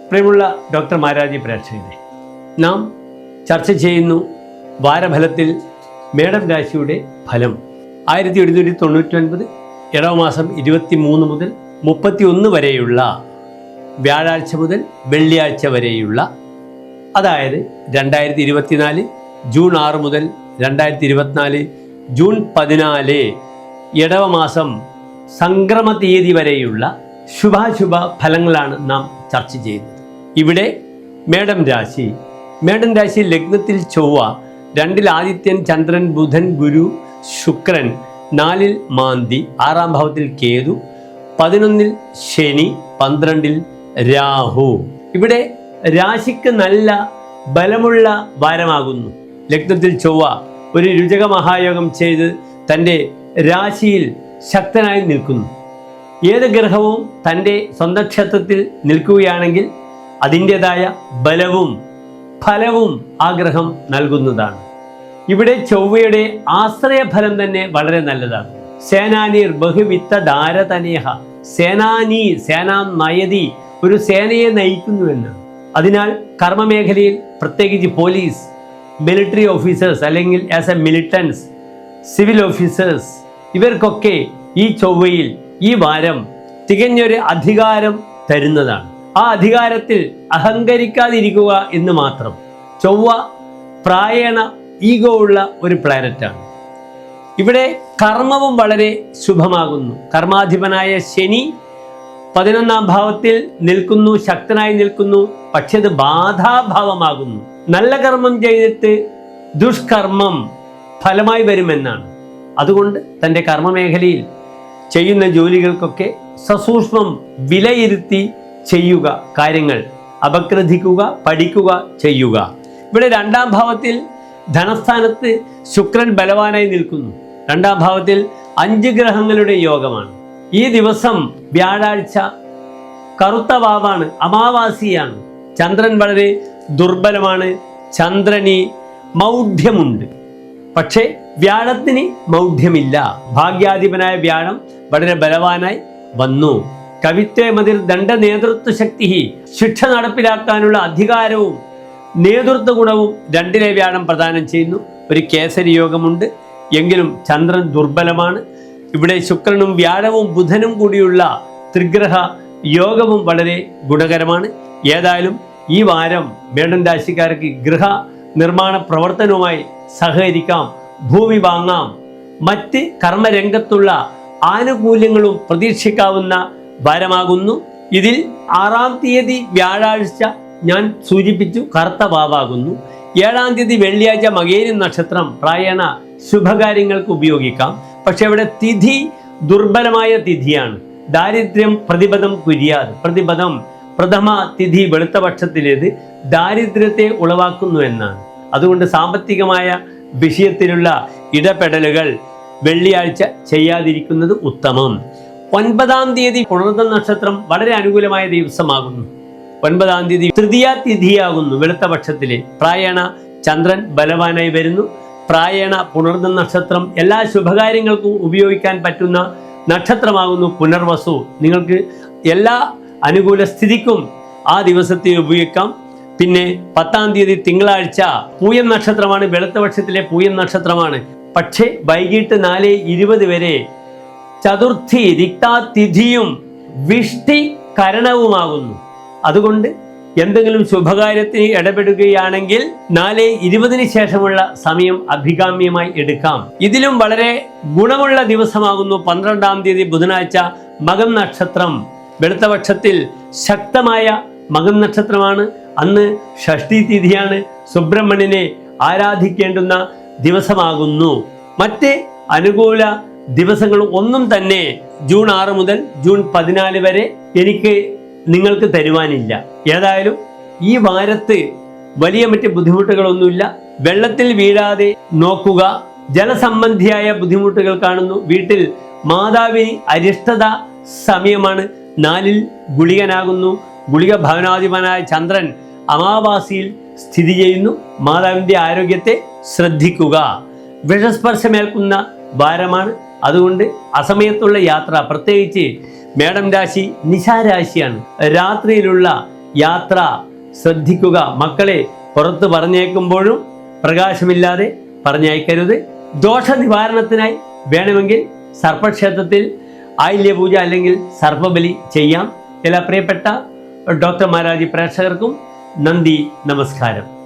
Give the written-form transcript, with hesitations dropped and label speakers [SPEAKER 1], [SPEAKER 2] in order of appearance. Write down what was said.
[SPEAKER 1] പ്രിയമുള്ള ഡോക്ടർ മാരാജി പ്രേക്ഷകരെ, നാം ചർച്ച ചെയ്യുന്നു വാരഫലത്തിൽ മേടം രാശിയുടെ ഫലം. 1799 ഇടവമാസം 23 മുതൽ 31 വരെയുള്ള വ്യാഴാഴ്ച മുതൽ വെള്ളിയാഴ്ച വരെയുള്ള, അതായത് 2024 ജൂൺ 6 മുതൽ 2024 ജൂൺ 14 ഇടവമാസം സംക്രമ തീയതി വരെയുള്ള ശുഭാശുഭ ഫലങ്ങളാണ് നാം ചർച്ച ചെയ്യുന്നത്. ഇവിടെ മേടം രാശി ലഗ്നത്തിൽ ചൊവ്വ, 2-ൽ ആദിത്യൻ, ചന്ദ്രൻ, ബുധൻ, ഗുരു, ശുക്രൻ, 4-ൽ മാന്തി, 6-ാം ഭാവത്തിൽ കേതു, 11-ൽ ശനി, 12-ൽ രാഹു. ഇവിടെ രാശിക്ക് നല്ല ബലമുള്ള വാരമാകുന്നു. ലഗ്നത്തിൽ ചൊവ്വ ഒരു രുചക മഹായോഗം ചെയ്ത് തൻ്റെ രാശിയിൽ ശക്തനായി നിൽക്കുന്നു. ഏത് ഗ്രഹവും തൻ്റെ സ്വന്തം ക്ഷേത്രത്തിൽ നിൽക്കുകയാണെങ്കിൽ അതിൻ്റെതായ ബലവും ഫലവും ആ ഗ്രഹം നൽകുന്നതാണ്. ഇവിടെ ചൊവ്വയുടെ ആശ്രയഫലം തന്നെ വളരെ നല്ലതാണ്. സേനാനീർ ബഹുവിത്ത ധാരതനേഹ, സേനാം നയതി, ഒരു സേനയെ നയിക്കുന്നുവെന്ന്. അതിനാൽ കർമ്മമേഖലയിൽ പ്രത്യേകിച്ച് പോലീസ്, മിലിറ്ററി ഓഫീസേഴ്സ് അല്ലെങ്കിൽ as A militants, civil officers, ഇവർക്കൊക്കെ ഈ ചൊവ്വയിൽ ഈ വാരം തികഞ്ഞൊരു അധികാരം തരുന്നതാണ്. ആ അധികാരത്തിൽ അഹങ്കരിക്കാതിരിക്കുക എന്ന് മാത്രം. ചൊവ്വ പ്രായേണ ഈഗോ ഉള്ള ഒരു പ്ലാനറ്റാണ്. ഇവിടെ കർമ്മവും വളരെ ശുഭമാകുന്നു. കർമാധിപനായ ശനി 11-ാം ഭാവത്തിൽ നിൽക്കുന്നു, ശക്തനായി നിൽക്കുന്നു. പക്ഷെ അത് ബാധാഭാവമാകുന്നു. നല്ല കർമ്മം ചെയ്തിട്ട് ദുഷ്കർമ്മം ഫലമായി വരുമെന്നാണ്. അതുകൊണ്ട് തൻ്റെ കർമ്മമേഖലയിൽ ചെയ്യുന്ന ജോലികൾക്കൊക്കെ സസൂക്ഷ്മം വിലയിരുത്തി ചെയ്യുക, കാര്യങ്ങൾ അപഗ്രഥിക്കുക, പഠിക്കുക, ചെയ്യുക. ഇവിടെ 2-ാം ഭാവത്തിൽ ധനസ്ഥാനത്ത് ശുക്രൻ ബലവാനായി നിൽക്കുന്നു. 2-ാം ഭാവത്തിൽ 5 ഗ്രഹങ്ങളുടെ യോഗമാണ്. ഈ ദിവസം വ്യാഴാഴ്ച കറുത്ത വാവാണ്, അമാവാസിയാണ്. ചന്ദ്രൻ വളരെ ദുർബലമാണ്. ചന്ദ്രന് മൗഢ്യമുണ്ട്, പക്ഷേ വ്യാഴത്തിന് മൗഢ്യമില്ല. ഭാഗ്യാധിപനായ വ്യാഴം വളരെ ബലവാനായി വന്നു. കവിത്വ മതിർ ദണ്ഡ നേതൃത്വ ശക്തി, ശിക്ഷ നടപ്പിലാക്കാനുള്ള അധികാരവും നേതൃത്വ ഗുണവും 2-ലെ വ്യാഴം പ്രദാനം ചെയ്യുന്നു. ഒരു കേസരി യോഗമുണ്ട്, എങ്കിലും ചന്ദ്രൻ ദുർബലമാണ്. ഇവിടെ ശുക്രനും വ്യാഴവും ബുധനും കൂടിയുള്ള ത്രിഗ്രഹ യോഗവും വളരെ ഗുണകരമാണ്. ഏതായാലും ഈ വാരം മേടൻ രാശിക്കാർക്ക് ഗൃഹ നിർമ്മാണ പ്രവർത്തനവുമായി സഹകരിക്കാം, ഭൂമി വാങ്ങാം, മറ്റ് കർമ്മരംഗത്തുള്ള ആനുകൂല്യങ്ങളും പ്രതീക്ഷിക്കാവുന്ന വാരമാകുന്നു. ഇതിൽ 6-ാം തീയതി വ്യാഴാഴ്ച ഞാൻ സൂചിപ്പിച്ചു, കറുത്ത വാവാകുന്നു. 7-ാം തീയതി വെള്ളിയാഴ്ച മകേരി നക്ഷത്രം, പ്രായണ ശുഭകാര്യങ്ങൾക്ക് ഉപയോഗിക്കാം. പക്ഷെ ഇവിടെ തിഥി ദുർബലമായ തിഥിയാണ്. ദാരിദ്ര്യം പ്രതിപദം കുര്യാത്, പ്രതിപദം പ്രഥമ തിഥി വെളുത്ത പക്ഷത്തിലേത് ദാരിദ്ര്യത്തെ ഉളവാക്കുന്നു എന്നാണ്. അതുകൊണ്ട് സാമ്പത്തികമായ വിഷയത്തിലുള്ള ഇടപെടലുകൾ വെള്ളിയാഴ്ച ചെയ്യാതിരിക്കുന്നത് ഉത്തമം. 9-ാം തീയതി പുണർദ നക്ഷത്രം വളരെ അനുകൂലമായ ദിവസമാകുന്നു. 9-ാം തീയതി തൃതീയ തിഥിയാകുന്നു വെളുത്ത പക്ഷത്തിലെ. പ്രായണ ചന്ദ്രൻ ബലവാനായി വരുന്നു. പ്രായണ പുണർദ നക്ഷത്രം എല്ലാ ശുഭകാര്യങ്ങൾക്കും ഉപയോഗിക്കാൻ പറ്റുന്ന നക്ഷത്രമാകുന്നു. പുനർവസു, നിങ്ങൾക്ക് എല്ലാ അനുകൂല സ്ഥിതിക്കും ആ ദിവസത്തെ ഉപയോഗിക്കാം. പിന്നെ 10-ാം തീയതി തിങ്കളാഴ്ച പൂയം നക്ഷത്രമാണ്, വെളുത്ത പക്ഷത്തിലെ പൂയം നക്ഷത്രമാണ്. പക്ഷേ വൈകിട്ട് 4:20 വരെ ചതുർത്ഥി രിക്താതിഥിയും വിഷ്ടി കരണവുമാകുന്നു. അതുകൊണ്ട് എന്തെങ്കിലും ശുഭകാര്യത്തിന് ഇടപെടുകയാണെങ്കിൽ 4:20 ശേഷമുള്ള സമയം അഭികാമ്യമായി എടുക്കാം. ഇതിലും വളരെ ഗുണമുള്ള ദിവസമാകുന്നു 12-ാം തീയതി ബുധനാഴ്ച മകം നക്ഷത്രം. വെളുത്ത പക്ഷത്തിൽ ശക്തമായ മകം നക്ഷത്രമാണ്. അന്ന് ഷഷ്ഠി തിഥിയാണ്. സുബ്രഹ്മണ്യനെ ആരാധിക്കേണ്ടുന്ന ദിവസമാകുന്നു. മറ്റ് അനുകൂല ദിവസങ്ങൾ ഒന്നും തന്നെ ജൂൺ 6 മുതൽ ജൂൺ 14 വരെ എനിക്ക് നിങ്ങൾക്ക് തരുവാനില്ല. ഏതായാലും ഈ വാരത്ത് വലിയ മറ്റ് ബുദ്ധിമുട്ടുകളൊന്നുമില്ല. വെള്ളത്തിൽ വീഴാതെ നോക്കുക. ജലസംബന്ധിയായ ബുദ്ധിമുട്ടുകൾ കാണുന്നു. വീട്ടിൽ മാതാവിന് അരിഷ്ടത സമയമാണ്. 4-ൽ ഗുളികനാകുന്നു. ഗുളിക ഭവനാധിപനായ ചന്ദ്രൻ അമാവാസിയിൽ സ്ഥിതി ചെയ്യുന്നു. മാതാവിൻ്റെ ആരോഗ്യത്തെ ശ്രദ്ധിക്കുക. വിഷസ്പർശമേൽക്കുന്ന വാരമാണ്. അതുകൊണ്ട് അസമയത്തുള്ള യാത്ര, പ്രത്യേകിച്ച് മേടം രാശി നിശാരാശിയാണ്. രാത്രിയിലുള്ള യാത്ര ശ്രദ്ധിക്കുക. മക്കളെ പുറത്ത് പറഞ്ഞേക്കുമ്പോഴും പ്രകാശമില്ലാതെ പറഞ്ഞയക്കരുത്. ദോഷ നിവാരണത്തിനായി വേണമെങ്കിൽ സർപ്പക്ഷേത്രത്തിൽ ആയില്യപൂജ അല്ലെങ്കിൽ സർപ്പബലി ചെയ്യാം. എല്ലാ പ്രിയപ്പെട്ട ഡോക്ടർ മാരാജി പ്രേക്ഷകർക്കും നന്ദി, നമസ്കാരം.